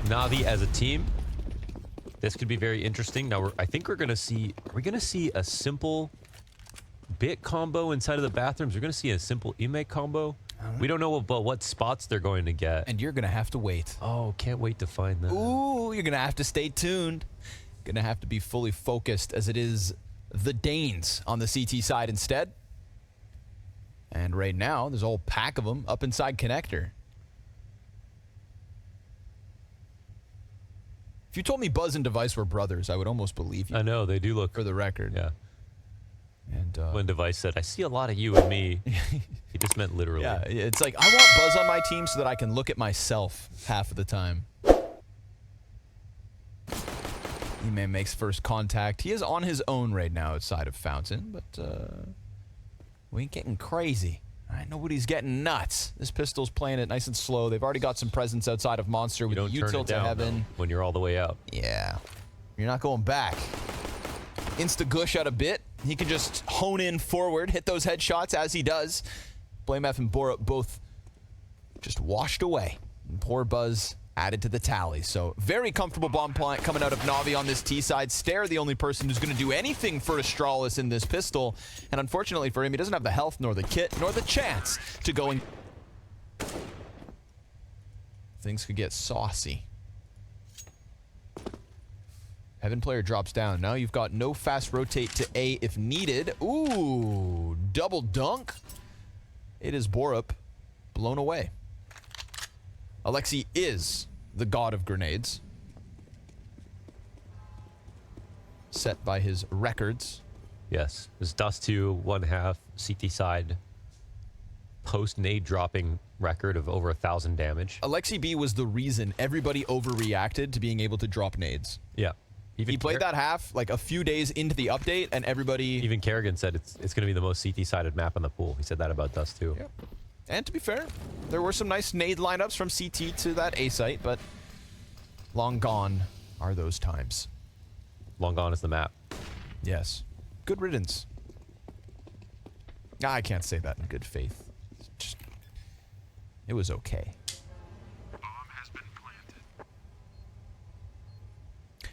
NaVi as a team. This could be very interesting. Now, I think we're going to see... Are we going to see a simple bit combo inside of the bathrooms? We're going to see a simple Ime combo. We don't know about what spots they're going to get. And you're going to have to wait. Oh, can't wait to find that. Ooh, you're going to have to stay tuned. Going to have to be fully focused as it is the Danes on the CT side instead. And right now, there's a whole pack of them up inside connector. If you told me Buzz and Device were brothers, I would almost believe you. I know, they do look... For the record. Yeah. And when Device said, I see a lot of you and me, he just meant literally. Yeah, it's like, I want Buzz on my team so that I can look at myself half of the time. Ime makes first contact. He is on his own right now outside of Fountain, but we ain't getting crazy. All right, nobody's getting nuts. This pistol's playing it nice and slow. They've already got some presence outside of Monster with the util to heaven. When you're all the way out. Yeah. You're not going back. Insta-gush out a bit. He can just hone in forward, hit those headshots as he does. BlameF and Borup both just washed away. And poor Buzz added to the tally. So very comfortable bomb plant coming out of NaVi on this T side. Stare, the only person who's going to do anything for Astralis in this pistol. And unfortunately for him, he doesn't have the health, nor the kit, nor the chance to go and... Things could get saucy. Heaven player drops down. Now you've got no fast rotate to A if needed. Ooh, double dunk. It is Borup blown away. Alexi is the god of grenades. Set by his records. Yes. This Dust 2, 1/2, CT side, post-nade dropping record of over 1,000 damage. Alexi B was the reason everybody overreacted to being able to drop nades. Yeah. He played that half like a few days into the update, and everybody... Even Kerrigan said it's going to be the most CT-sided map in the pool. He said that about Dust 2. Yeah. And to be fair, there were some nice nade lineups from CT to that A site, but long gone are those times. Long gone is the map. Yes. Good riddance. I can't say that in good faith. It was okay.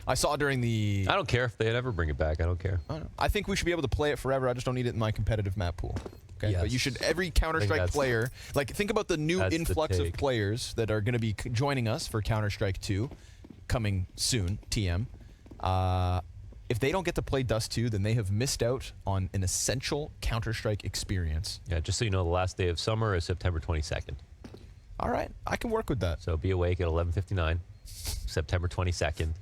I saw during the... I don't care if they ever bring it back. I don't care. I think we should be able to play it forever. I just don't need it in my competitive map pool. Okay? Yes. But you should, every Counter-Strike player... Like, think about the new influx of players that are going to be joining us for Counter-Strike 2, coming soon, TM. If they don't get to play Dust 2, then they have missed out on an essential Counter-Strike experience. Yeah, just so you know, the last day of summer is September 22nd. All right. I can work with that. So be awake at 11:59, September 22nd.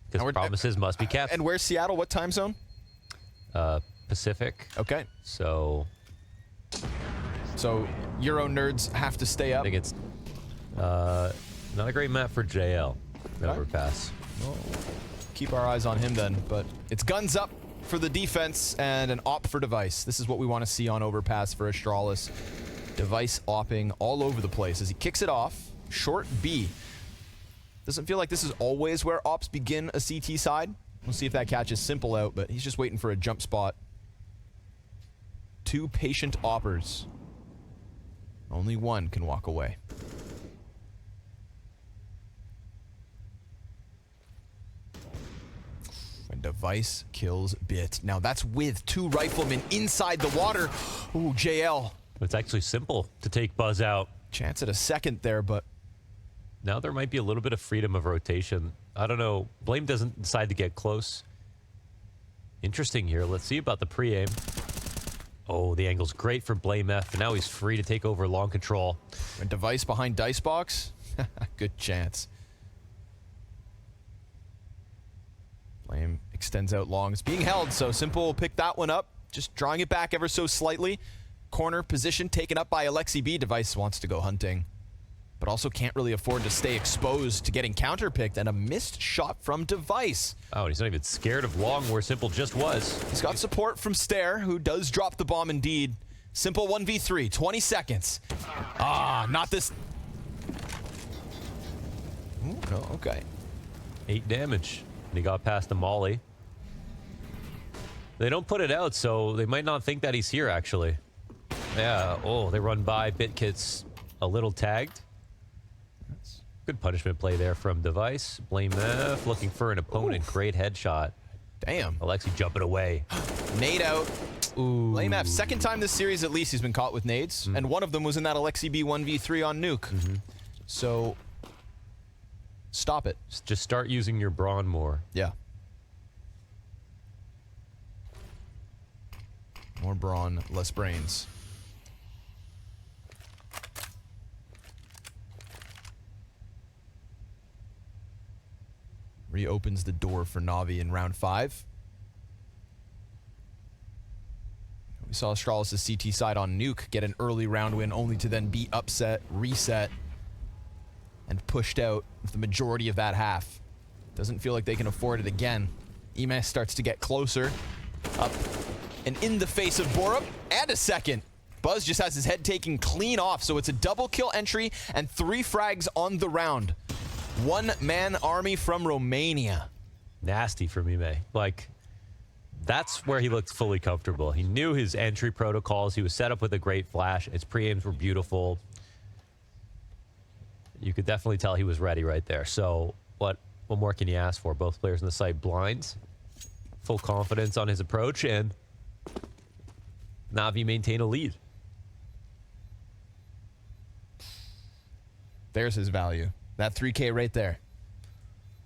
Because promises must be kept. And where's Seattle? What time zone? Pacific. Okay. So Euro nerds have to stay up. I think it's not a great map for JL. Overpass. Well, keep our eyes on him then. But it's guns up for the defense and an op for Device. This is what we want to see on Overpass for Astralis. Device opping all over the place as he kicks it off. Short B. Doesn't feel like this is always where ops begin a CT side. We'll see if that catches Simple out, but he's just waiting for a jump spot. Two patient oppers. Only one can walk away. When Device kills Bit. Now that's with two riflemen inside the water. Ooh, JL. It's actually Simple to take Buzz out. Chance at a second there, but... Now there might be a little bit of freedom of rotation. I don't know. Blame doesn't decide to get close. Interesting here. Let's see about the pre-aim. Oh, the angle's great for BlameF, and now he's free to take over long control. And Device behind Dicebox? Good chance. Blame extends out long. It's being held, so Simple will pick that one up. Just drawing it back ever so slightly. Corner position taken up by Alexi B. Device wants to go hunting, but also can't really afford to stay exposed to getting counterpicked, and a missed shot from Device. Oh, he's not even scared of long where Simple just was. He's got support from Stare, who does drop the bomb indeed. Simple 1v3, 20 seconds. Ah, not this. Ooh, no, okay. 8 damage. And he got past the molly. They don't put it out, so they might not think that he's here, actually. Yeah, oh, they run by. BitKit's a little tagged. Good punishment play there from Device. Blame F looking for an opponent. Ooh. Great headshot. Damn. Alexi jumping away. Nade out. Ooh. Blame F. Second time this series, at least, he's been caught with nades. And one of them was in that Alexi B 1v3 on Nuke. So, stop it. Just start using your brawn more. Yeah. More brawn, less brains. Reopens the door for NaVi in round 5. We saw Astralis' CT side on Nuke get an early round win, only to then be upset, reset, and pushed out with the majority of that half. Doesn't feel like they can afford it again. Ime starts to get closer. Up and in the face of Borup, and a second. Buzz just has his head taken clean off, so it's a double kill entry and 3 frags on the round. One-man army from Romania. Nasty for Mime. Like, that's where he looked fully comfortable. He knew his entry protocols. He was set up with a great flash. His pre-aims were beautiful. You could definitely tell he was ready right there. So what more can you ask for? Both players in the site blinds. Full confidence on his approach, and NaVi maintain a lead. There's his value. That 3K right there.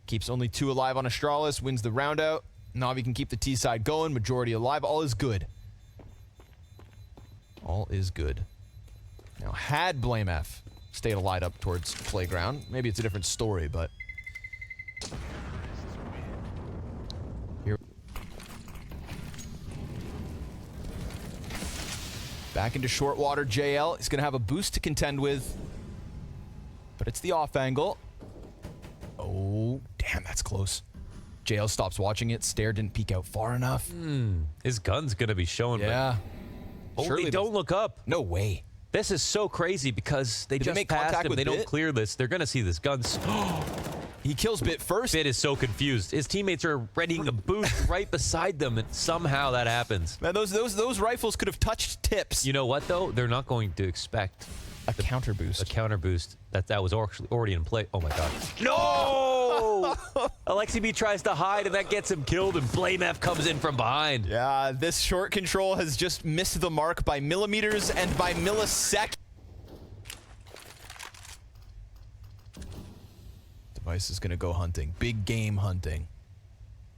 Keeps only 2 alive on Astralis, wins the round out. NaVi can keep the T side going, majority alive. All is good. All is good. Now, had Blame F stayed alive up towards Playground, maybe it's a different story, but here. Back into short water, JL. He's going to have a boost to contend with, but it's the off angle. Oh, damn, that's close. JL stops watching it. Stare didn't peek out far enough. His gun's going to be showing. Yeah. Only don't look up. No way. This is so crazy because they Did just they make passed contact him. with They don't Bit? clear this. They're going to see this gun. He kills Bit first. Bit is so confused. His teammates are readying a boost right beside them, and somehow that happens. Man, those rifles could have touched tips. You know what, though? They're not going to expect A counter boost. a counter boost that was already in play. Oh, my God. No! Alexi B tries to hide, and that gets him killed, and Blame F comes in from behind. Yeah, this short control has just missed the mark by millimeters and by milliseconds. Device is going to go hunting. Big game hunting.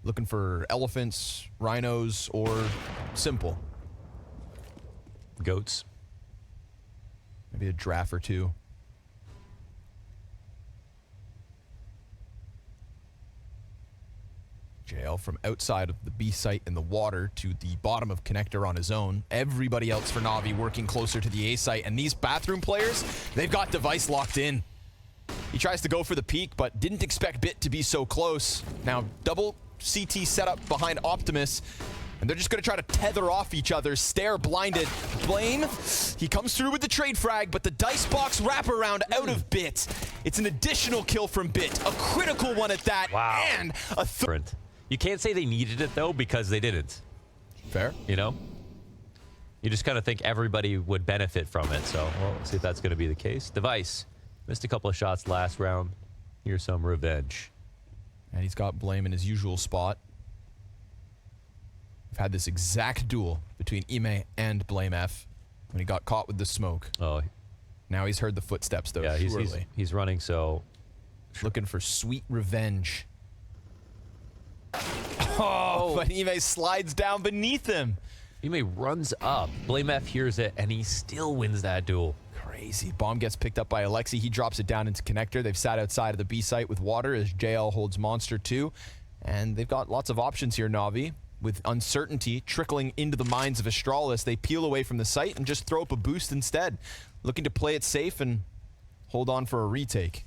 Looking for elephants, rhinos, or simple. Goats. Maybe a giraffe or two. JL from outside of the B site in the water to the bottom of connector on his own. Everybody else for NaVi working closer to the A site. And these bathroom players, they've got Device locked in. He tries to go for the peak, but didn't expect Bit to be so close. Now, double CT setup behind Optimus. And they're just going to try to tether off each other. Stare blinded. Blame. He comes through with the trade frag, but the dice box wraparound out of Bit. It's an additional kill from Bit. A critical one at that. Wow. And a third. You can't say they needed it, though, because they didn't. Fair. You know? You just kind of think everybody would benefit from it. So we'll see if that's going to be the case. Device. Missed a couple of shots last round. Here's some revenge. And he's got Blame in his usual spot. We've had this exact duel between Ime and Blame F when he got caught with the smoke. Oh, Now he's heard the footsteps, though, yeah, he's running, so... Looking for sweet revenge. Oh, but Ime slides down beneath him. Ime runs up. Blame F hears it, and he still wins that duel. Crazy. Bomb gets picked up by Alexi. He drops it down into connector. They've sat outside of the B site with water as JL holds Monster 2. And they've got lots of options here, NaVi. With uncertainty trickling into the minds of Astralis, they peel away from the site and just throw up a boost instead. Looking to play it safe and hold on for a retake,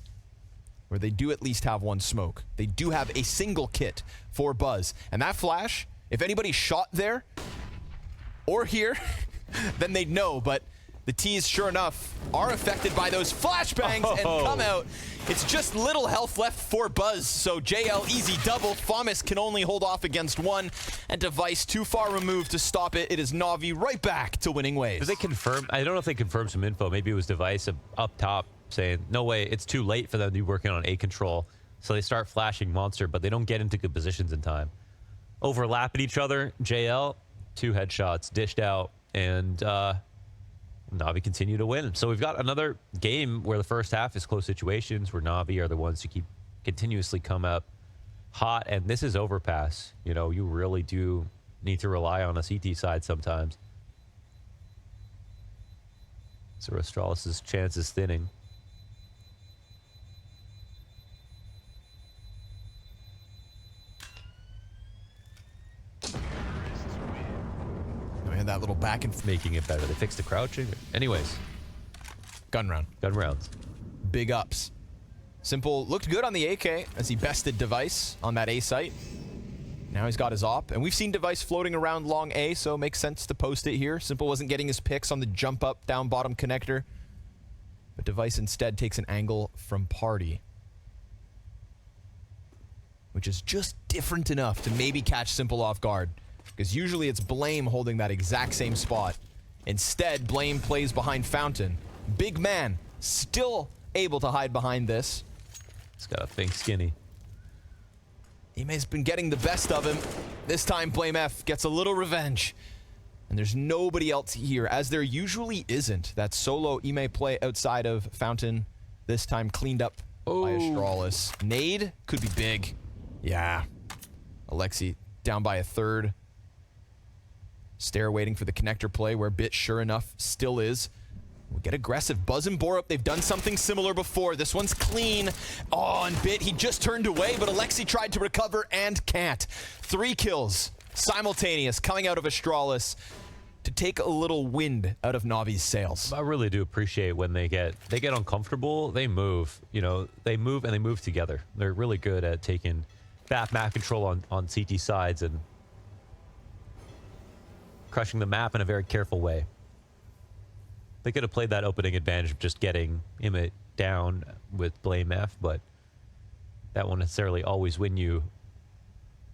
where they do at least have one smoke. They do have a single kit for Buzz. And that flash, if anybody shot there or here, then they'd know. But the T's, sure enough, are affected by those flashbangs and come out. It's just little health left for Buzz, so JL easy double. Famis can only hold off against one, and Device too far removed to stop it. It is NaVi right back to winning ways. Did they confirm? I don't know if they confirmed some info. Maybe it was Device up top saying, no way, it's too late for them to be working on A control. So they start flashing Monster, but they don't get into good positions in time. Overlap at each other. JL, 2 headshots, dished out, and NaVi continue to win. So we've got another game where the first half is close situations, where NaVi are the ones who keep continuously come up hot, and this is overpass. You know, you really do need to rely on a CT side sometimes. So Astralis' chance is thinning. We had that little back and Making it better. They fixed the crouching. Anyways, gun round. gun rounds. Big ups. Simple looked good on the AK as he bested Device on that A site. Now he's got his op, and we've seen Device floating around long A, so it makes sense to post it here. Simple wasn't getting his picks on the jump up down bottom connector, but Device instead takes an angle from Party, which is just different enough to maybe catch Simple off guard, because usually it's Blame holding that exact same spot. Instead, Blame plays behind Fountain. Big man, still able to hide behind this. He's got a think skinny. Ime's been getting the best of him. This time, Blame F gets a little revenge. And there's nobody else here, as there usually isn't. That solo Ime play outside of Fountain, this time cleaned up by Astralis. Nade could be big. Yeah. Alexi down by a third. Stare waiting for the connector play, where Bit, sure enough, still is. We'll get aggressive. Buzz and Borup, they've done something similar before. This one's clean. Oh, and Bit, he just turned away, but Alexi tried to recover and can't. 3 kills, simultaneous, coming out of Astralis to take a little wind out of Navi's sails. I really do appreciate when they get uncomfortable, they move. You know, they move and they move together. They're really good at taking back map control on CT sides and crushing the map in a very careful way. They could have played that opening advantage of just getting Emmett down with Blame F, but that won't necessarily always win you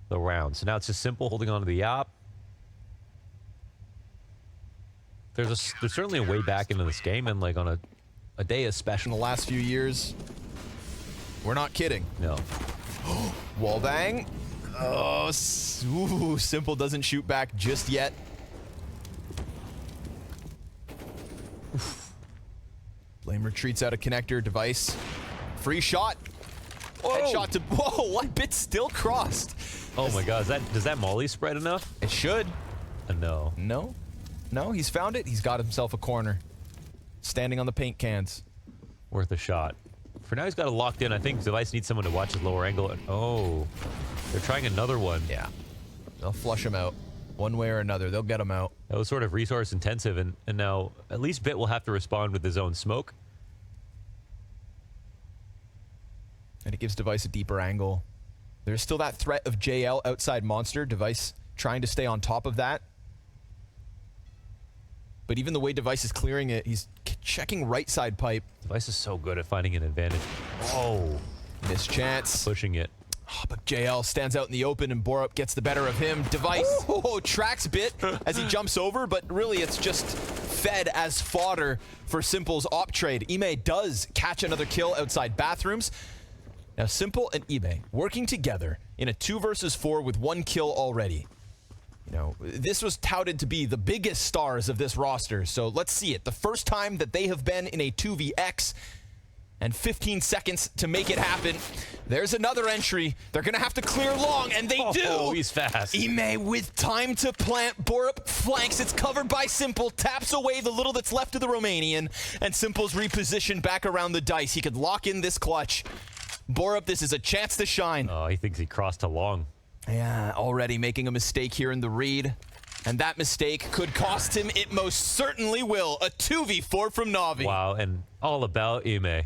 the round. So now it's just Simple holding on to the op. There's certainly a way back into this game, and like on a day as special. In the last few years, we're not kidding. No. Wallbang. Oh, ooh, Simple doesn't shoot back just yet. Blame retreats out of connector. Device. Free shot. Headshot to... Whoa, what? Bit still crossed. Oh my god, does that molly spread enough? It should. No. No. No, he's found it. He's got himself a corner. Standing on the paint cans. Worth a shot. For now, he's got it locked in. I think Device needs someone to watch his lower angle. Oh, they're trying another one. Yeah. They'll flush him out. One way or another. They'll get him out. That was sort of resource intensive, and now at least Bit will have to respond with his own smoke. And it gives Device a deeper angle. There's still that threat of JL outside Monster. Device trying to stay on top of that. But even the way Device is clearing it, he's checking right side pipe. Device is so good at finding an advantage. Oh, Missed chance. pushing it. Oh, but JL stands out in the open and Borup gets the better of him. Device tracks Bit as he jumps over, but really it's just fed as fodder for Simple's op trade. Ime does catch another kill outside bathrooms. Now Simple and Ime working together in a 2 versus 4 with 1 kill already. You know, this was touted to be the biggest stars of this roster, so let's see it. The first time that they have been in a 2vx, and 15 seconds to make it happen. There's another entry. They're gonna have to clear long, and they do! Oh, he's fast. Ime with time to plant. Borup flanks. It's covered by Simple. Taps away the little that's left of the Romanian, and Simple's repositioned back around the dice. He could lock in this clutch. Borup, this is a chance to shine. Oh, he thinks he crossed to long. Yeah, already making a mistake here in the read. And that mistake could cost him. It most certainly will. A 2v4 from NaVi. Wow, and all about Ime.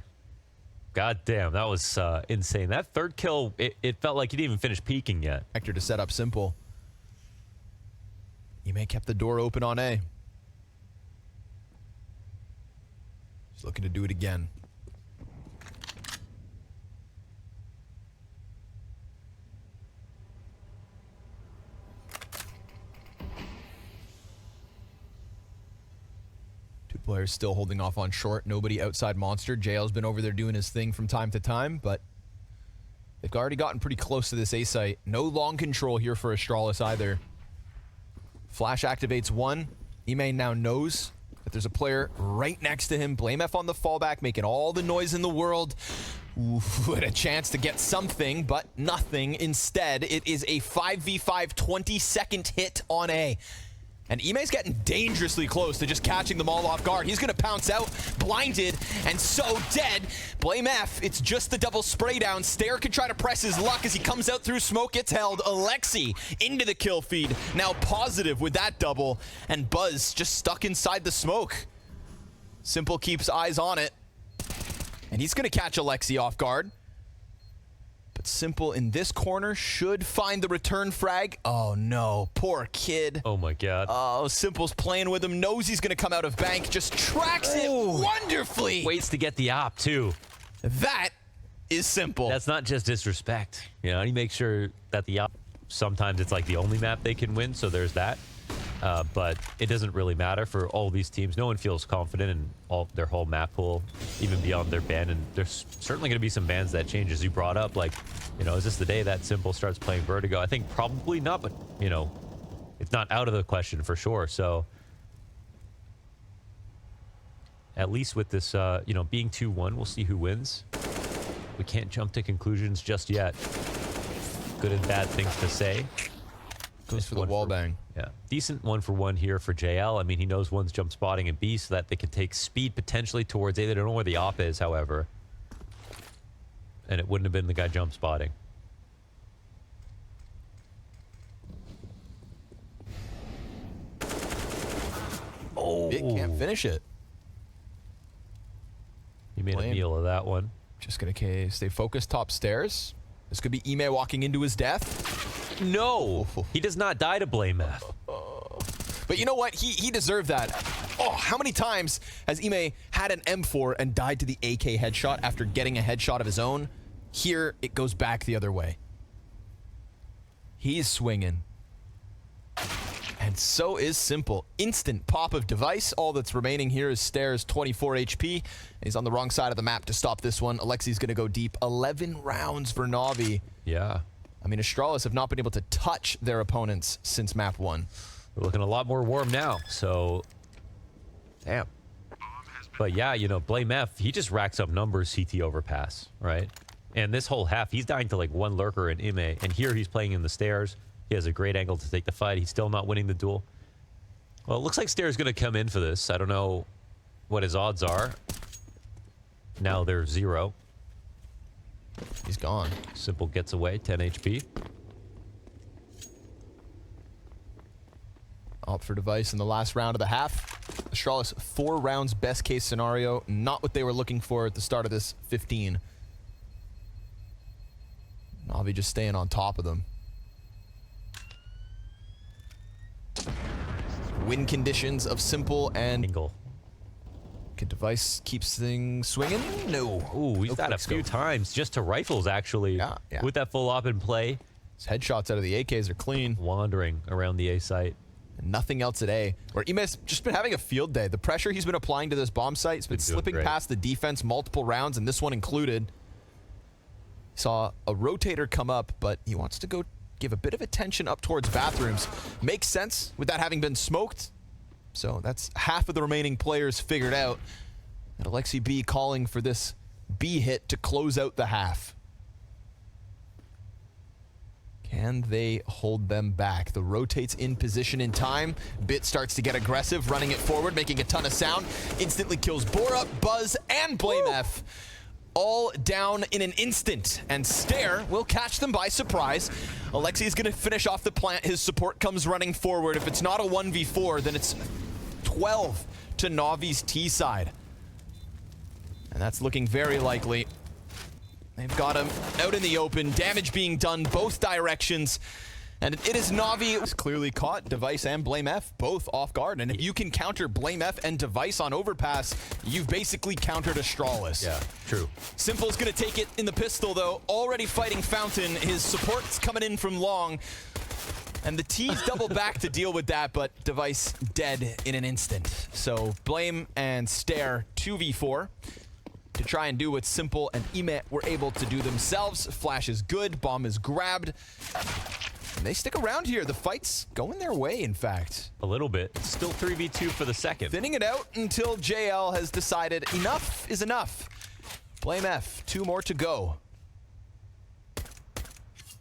God damn, that was insane. That third kill, it felt like he didn't even finish peeking yet. Hector to set up Simple. Ime kept the door open on A. He's looking to do it again. players still holding off on short. Nobody outside Monster. JL's been over there doing his thing from time to time, but they've already gotten pretty close to this A site. No long control here for Astralis either. Flash activates one. Ime now knows that there's a player right next to him. BlameF on the fallback, making all the noise in the world. Ooh, had a chance to get something, but nothing. Instead, it is a 5v5 20-second hit on A. And Ime's getting dangerously close to just catching them all off guard. He's going to pounce out, blinded, and so dead. BlameF, it's just the double spray down. Stair can try to press his luck as he comes out through smoke. It's held. Alexi into the kill feed. Now positive with that double. And Buzz just stuck inside the smoke. Simple keeps eyes on it. And he's going to catch Alexi off guard. But Simple in this corner should find the return frag. Oh no, poor kid. Oh my god. Oh, Simple's playing with him, knows he's gonna come out of bank, just tracks it wonderfully. Waits to get the op too. That is Simple. That's not just disrespect. You know, he makes sure that the op, sometimes it's like the only map they can win, so there's that. But it doesn't really matter for all these teams. No one feels confident in their whole map pool, even beyond their ban. And there's certainly going to be some bans that change, as you brought up. Like, you know, is this the day that Simple starts playing Vertigo? I think probably not, but, you know, it's not out of the question for sure. So at least with this, you know, being 2-1, we'll see who wins. We can't jump to conclusions just yet. Good and bad things to say. Goes for the wall bang. Yeah, decent 1-for-1 here for JL. I mean, he knows one's jump spotting and B so that they can take speed potentially towards A. They don't know where the op is, however. And it wouldn't have been the guy jump spotting. Oh, It can't finish it. He made a meal of that one. Just gonna stay focused top stairs. This could be Ime walking into his death. No, he does not die to BlameF. But you know what? He deserved that. Oh, how many times has Ime had an M4 and died to the AK headshot after getting a headshot of his own? Here, it goes back the other way. He's swinging. And so is Simple. Instant pop of device. All that's remaining here is Stairs, 24 HP. And he's on the wrong side of the map to stop this one. Alexi's going to go deep. 11 rounds for NaVi. Yeah. I mean, Astralis have not been able to touch their opponents since map 1. They're looking a lot more warm now, so damn. But yeah, you know, BlameF, he just racks up numbers CT overpass, right? And this whole half, he's dying to like one lurker in Ime, and here he's playing in the stairs. He has a great angle to take the fight. He's still not winning the duel. Well, it looks like Stairs going to come in for this. I don't know what his odds are. Now they're 0. He's gone. Simple gets away, 10 HP. Opt for device in the last round of the half. Astralis 4 rounds best case scenario. Not what they were looking for at the start of this 15. NaVi just staying on top of them. Win conditions of Simple and Angle. Can device keeps things swinging? No. Ooh, he's died a few times just to rifles, actually. Yeah. With that full op in play. His headshots out of the AKs are clean. Wandering around the A site. And nothing else at A. Where Ime's just been having a field day. The pressure he's been applying to this bomb site has been slipping past the defense multiple rounds, and this one included. Saw a rotator come up, but he wants to go give a bit of attention up towards bathrooms. Makes sense with that having been smoked. So that's half of the remaining players figured out. And Alexi B calling for this B hit to close out the half. Can they hold them back? The rotates in position in time. Bit starts to get aggressive, running it forward, making a ton of sound. Instantly kills Borup, Buzz, and BlameF. All down in an instant, and Stair will catch them by surprise. Alexi is going to finish off the plant. His support comes running forward. If it's not a 1v4, then it's 12 to NaVi's T side. And that's looking very likely. They've got him out in the open, damage being done both directions. And it is NaVi who's clearly caught. Device and BlameF both off guard. And if you can counter BlameF and Device on overpass, you've basically countered Astralis. Yeah, true. Simple's gonna take it in the pistol though. Already fighting Fountain. His support's coming in from long. And the T's double back to deal with that, but Device dead in an instant. So Blame and Stare 2v4 to try and do what Simple and Ime were able to do themselves. Flash is good, bomb is grabbed. And they stick around here. The fight's going their way, in fact. A little bit. It's still 3v2 for the second. Thinning it out until JL has decided enough is enough. Blame F, 2 more to go.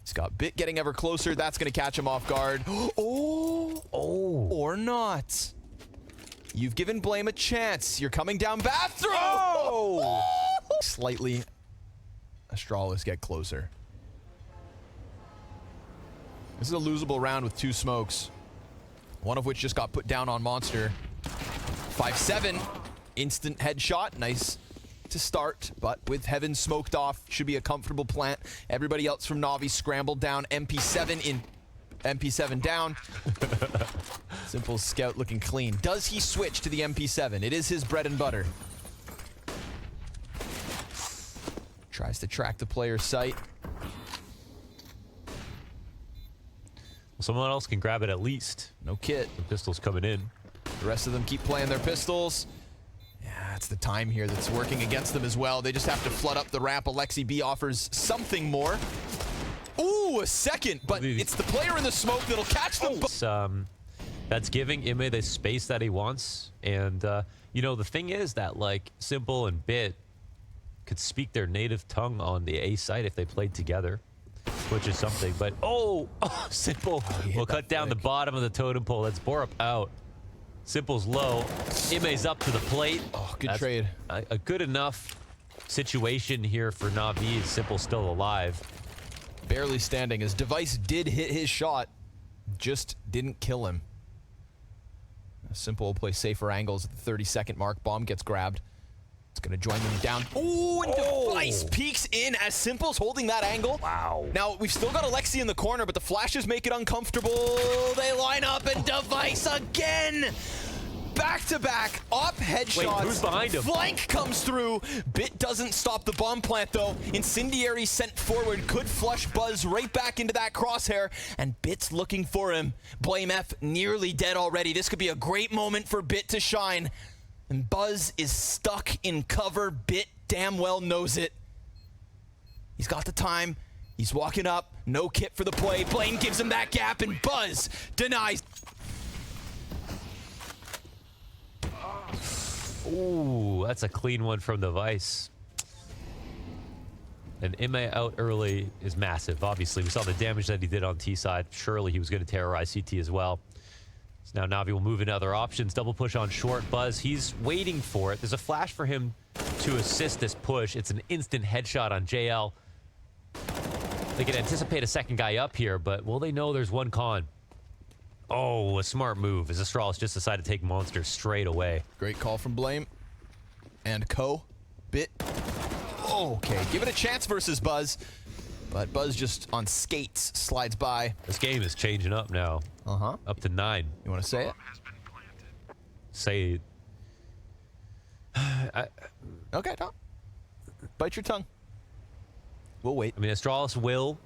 He's got Bit getting ever closer. That's going to catch him off guard. Oh, or not. You've given Blame a chance. You're coming down bathroom. Oh! Slightly. Astralis get closer. This is a losable round with 2 smokes. One of which just got put down on Monster. 5-7. Instant headshot. Nice to start, but with Heaven smoked off, should be a comfortable plant. Everybody else from NaVi scrambled down. MP7 in. MP7 down. Simple Scout looking clean. Does he switch to the MP7? It is his bread and butter. Tries to track the player's sight. Well, someone else can grab it at least. No kit. The pistol's coming in. The rest of them keep playing their pistols. Yeah, it's the time here that's working against them as well. They just have to flood up the ramp. Alexi B offers something more. Ooh, a second, but it's the player in the smoke that'll catch them. That's giving Ime the space that he wants. And, you know, the thing is that, like, Simple and Bit could speak their native tongue on the A site if they played together, which is something. But, Simple will cut down the bottom of the totem pole. That's Borup out. Simple's low. Ime's up to the plate. Oh, good trade. A good enough situation here for NaVi. Simple's still alive. Barely standing. His Device did hit his shot, just didn't kill him. Simple will play safer angles at the 30-second mark. Bomb gets grabbed. It's going to join them down. Ooh, and Device peeks in as Simple's holding that angle. Wow. Now, we've still got Alexi in the corner, but the flashes make it uncomfortable. They line up, and Device again. Back-to-back, up headshots. Wait, who's behind him? Flank comes through. Bit doesn't stop the bomb plant, though. Incendiary sent forward. Could flush Buzz right back into that crosshair. And Bit's looking for him. Blame F nearly dead already. This could be a great moment for Bit to shine. And Buzz is stuck in cover. Bit damn well knows it. He's got the time. He's walking up. No kit for the play. Blame gives him that gap, and Buzz denies. Ooh, that's a clean one from Device. And Ime out early is massive. Obviously, we saw the damage that he did on T side. Surely he was going to terrorize CT as well. So now Navi will move into other options. Double push on short. Buzz, he's waiting for it. There's a flash for him to assist this push. It's an instant headshot on JL. They can anticipate a second guy up here, but will they know there's one con? Oh, a smart move as Astralis just decided to take Monster straight away. Great call from Blame. And Bit. Okay, give it a chance versus Buzz. But Buzz just on skates slides by. This game is changing up now. Up to 9. You want to say it? Say it. Okay, Tom. Bite your tongue. We'll wait. I mean, Astralis will.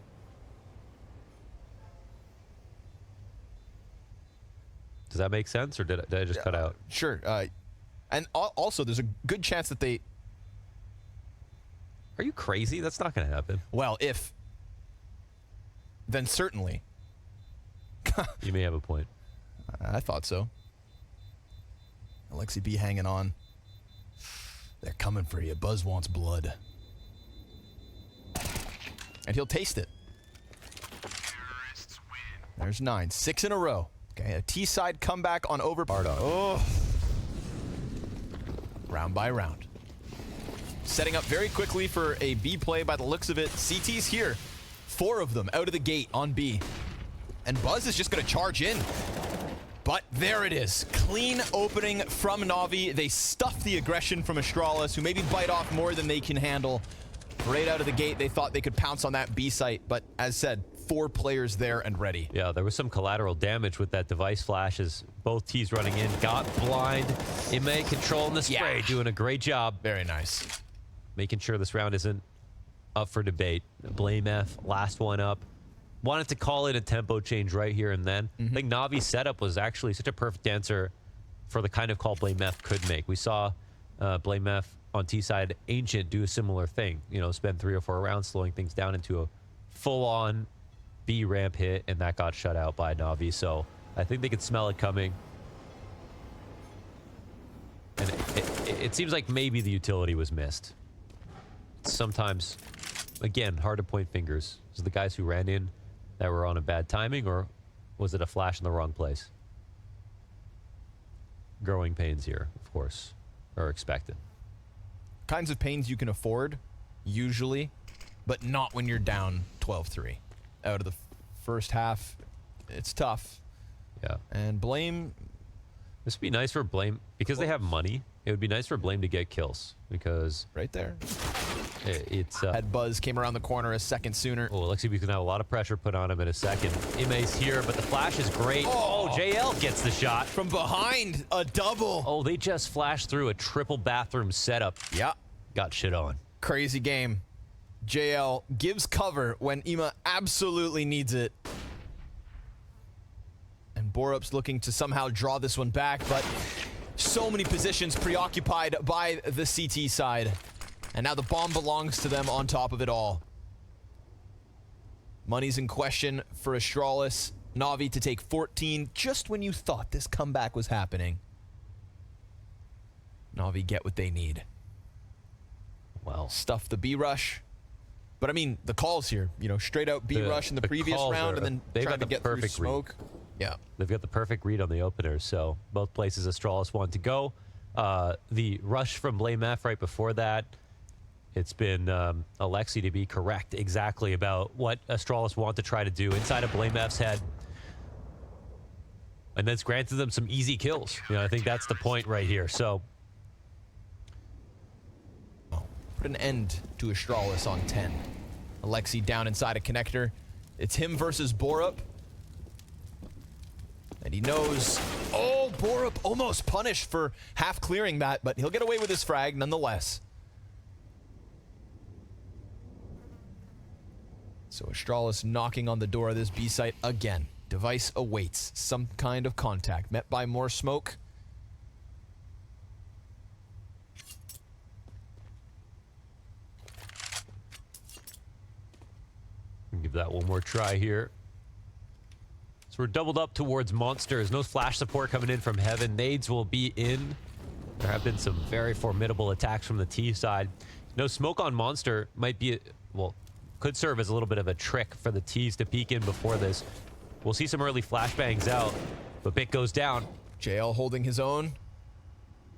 Does that make sense, or did I just cut out? Sure. And also, there's a good chance that they... Are you crazy? That's not going to happen. Well, if... Then certainly. You may have a point. I thought so. Alexi B hanging on. They're coming for you. Buzz wants blood. And he'll taste it. There's 9. 6 in a row. Okay, a T-side comeback on over. Oh. Round by round. Setting up very quickly for a B play by the looks of it. CT's here. 4 of them out of the gate on B. And Buzz is just going to charge in. But there it is. Clean opening from NaVi. They stuff the aggression from Astralis, who maybe bite off more than they can handle. Right out of the gate, they thought they could pounce on that B site. But as said, 4 players there and ready. Yeah, there was some collateral damage with that Device flash as both T's running in. Got blind. Ime controlling the spray. Yeah. Doing a great job. Very nice. Making sure this round isn't up for debate. Blame F, last one up. wanted to call it a tempo change right here and then. I think Navi's setup was actually such a perfect answer for the kind of call BlameF could make. We saw BlameF on T-side Ancient do a similar thing. You know, spend 3 or 4 rounds slowing things down into a full-on B ramp hit, and that got shut out by Navi. So I think they could smell it coming. And it seems like maybe the utility was missed. Sometimes, again, hard to point fingers. Was it the guys who ran in that were on a bad timing, or was it a flash in the wrong place? Growing pains here, of course, are expected. Kinds of pains you can afford, usually, but not when you're down 12-3. Out of the first half, it's tough. Yeah. And Blame... This would be nice for Blame, because they have money, it would be nice for Blame to get kills, because... Right there. It's... Had Buzz came around the corner a second sooner. Oh, Alexi can have a lot of pressure put on him in a second. Ime's here, but the flash is great. Oh, JL gets the shot. From behind, a double. Oh, they just flashed through a triple bathroom setup. Yeah. Got shit on. Crazy game. JL gives cover when Ima absolutely needs it. And Borup's looking to somehow draw this one back, but so many positions preoccupied by the CT side. And now the bomb belongs to them on top of it all. Money's in question for Astralis. Navi to take 14 just when you thought this comeback was happening. Navi get what they need. Well, Stuff the B rush. But I mean, the calls here, you know, straight out B rush in the previous round and then trying to get through smoke. Yeah. They've got the perfect read on the opener, so both places Astralis want to go. The rush from BlameF right before that, it's been Alexi to be correct exactly about what Astralis want to try to do inside of BlameF's head. And that's granted them some easy kills. You know, I think that's the point right here. So put an end to Astralis on 10. Alexi down inside a connector. It's him versus Borup. And he knows, oh, Borup almost punished for half clearing that, but he'll get away with his frag nonetheless. So Astralis knocking on the door of this B site again. Device awaits some kind of contact. Met by more smoke. give that one more try here. So we're doubled up towards Monsters. No flash support coming in from Heaven. Nades will be in. There have been some very formidable attacks from the T side. No smoke on Monster might be, well, could serve as a little bit of a trick for the T's to peek in before this. We'll see some early flashbangs out, but Bit goes down. JL holding his own.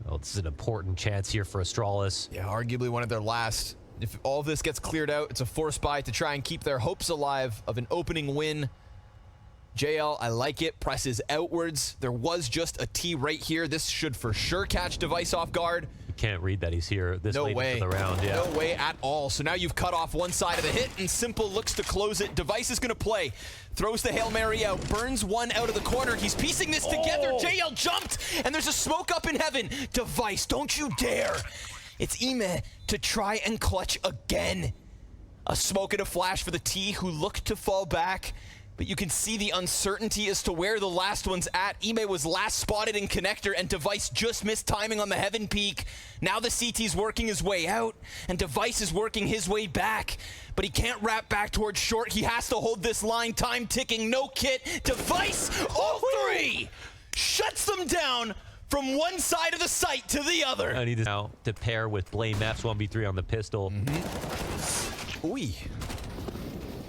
Well, this is an important chance here for Astralis. Yeah, arguably one of their last. If all of this gets cleared out, it's a force buy to try and keep their hopes alive of an opening win. JL, I like it, presses outwards. There was just a T right here. This should for sure catch Device off guard. You can't read that he's here this late into the round. Yeah. No way at all. So now you've cut off one side of the hit, and Simple looks to close it. Device is going to play. Throws the Hail Mary out. Burns one out of the corner. He's piecing this together. JL jumped, and there's a smoke up in Heaven. Device, don't you dare. It's Ime to try and clutch again. A smoke and a flash for the T, who look to fall back. But you can see the uncertainty as to where the last one's at. Ime was last spotted in connector, and Device just missed timing on the Heaven peak. Now the CT's working his way out, and Device is working his way back. But he can't wrap back towards short. He has to hold this line. Time ticking, no kit. Device, all three! Shuts them down from one side of the site to the other. I need now to pair with BlameF's 1v3 on the pistol. Ooh.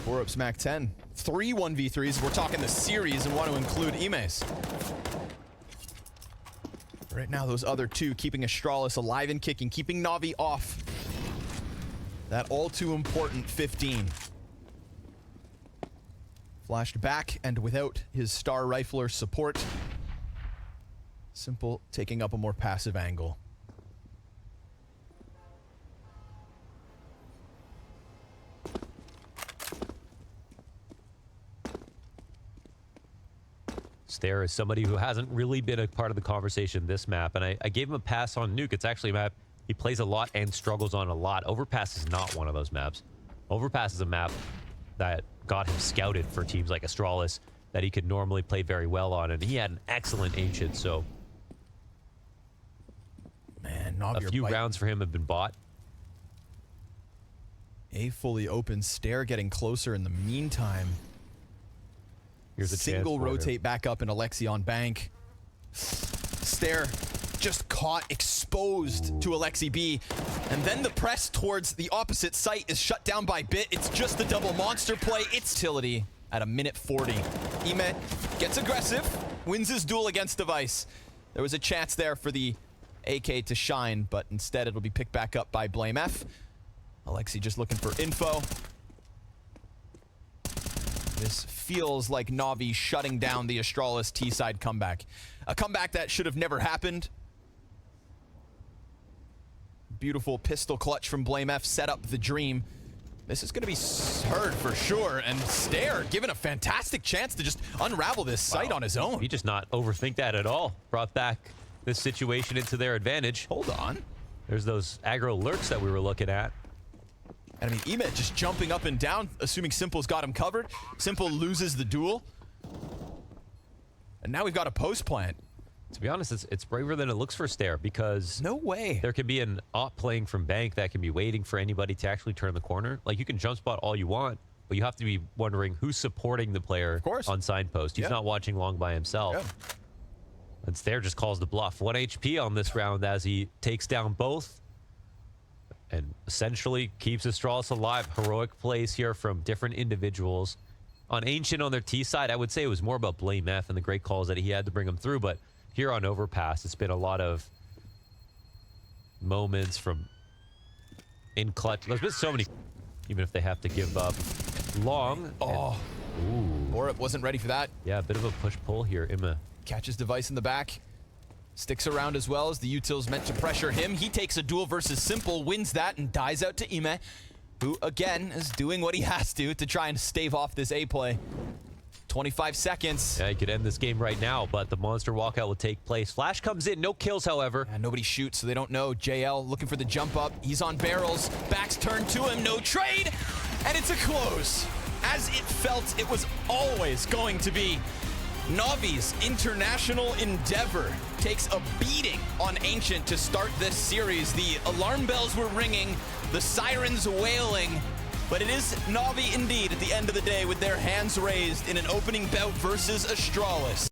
Borup's Mac 10. 3 1v3s. We're talking the series and want to include Ime's. Right now, those other two keeping Astralis alive and kicking, keeping Navi off. That all too important 15. Flashed back and without his star rifler support. Simple taking up a more passive angle. Stare is somebody who hasn't really been a part of the conversation this map, and I gave him a pass on Nuke. It's actually a map he plays a lot and struggles on a lot. Overpass is not one of those maps. Overpass is a map that got him scouted for teams like Astralis that he could normally play very well on, and he had an excellent Ancient, so Man, a NaVi few rounds for him have been bought. A fully open Stare getting closer in the meantime. Here's a Single chance for rotate him. back up in Alexi on bank. Stare just caught, exposed to Alexi B. And then the press towards the opposite site is shut down by Bit. It's just the double monster play. It's utility at a minute 40. Emet gets aggressive, wins his duel against Device. There was a chance there for the AK to shine, but instead it'll be picked back up by BlameF. Alexi just looking for info. This feels like NaVi shutting down the Astralis T-side comeback. A comeback that should have never happened. Beautiful pistol clutch from BlameF set up the dream. This is going to be heard for sure. And Stare given a fantastic chance to just unravel this site on his own. He just not overthink that at all. Brought back this situation into their advantage. Hold on. There's those aggro lurks that we were looking at. And I mean, Emet just jumping up and down, assuming Simple's got him covered. Simple loses the duel. And now we've got a post plant. To be honest, it's braver than it looks for Stare, because No way. there could be an op playing from bank that can be waiting for anybody to actually turn the corner. Like, you can jump spot all you want, but you have to be wondering who's supporting the player on signpost. He's not watching long by himself. And Stare just calls the bluff. 1 HP on this round as he takes down both and essentially keeps Astralis alive. Heroic plays here from different individuals. On Ancient on their T side, I would say it was more about BlameF and the great calls that he had to bring him through, but here on Overpass, it's been a lot of moments from in clutch. There's been so many, even if they have to give up long. Oh, Borup wasn't ready for that. Yeah, a bit of a push-pull here. Imma Catches Device in the back. Sticks around as well as the util's meant to pressure him. He takes a duel versus Simple, wins that, and dies out to Emet, who, again, is doing what he has to try and stave off this A play. 25 seconds. Yeah, he could end this game right now, but the monster walkout will take place. Flash comes in, no kills, however. And nobody shoots, so they don't know. JL looking for the jump up. He's on barrels. Back's turned to him. No trade. And it's a close. As it felt it was always going to be. NaVi's international endeavor takes a beating on Ancient to start this series. The alarm bells were ringing, the sirens wailing, but it is NaVi indeed at the end of the day with their hands raised in an opening bout versus Astralis.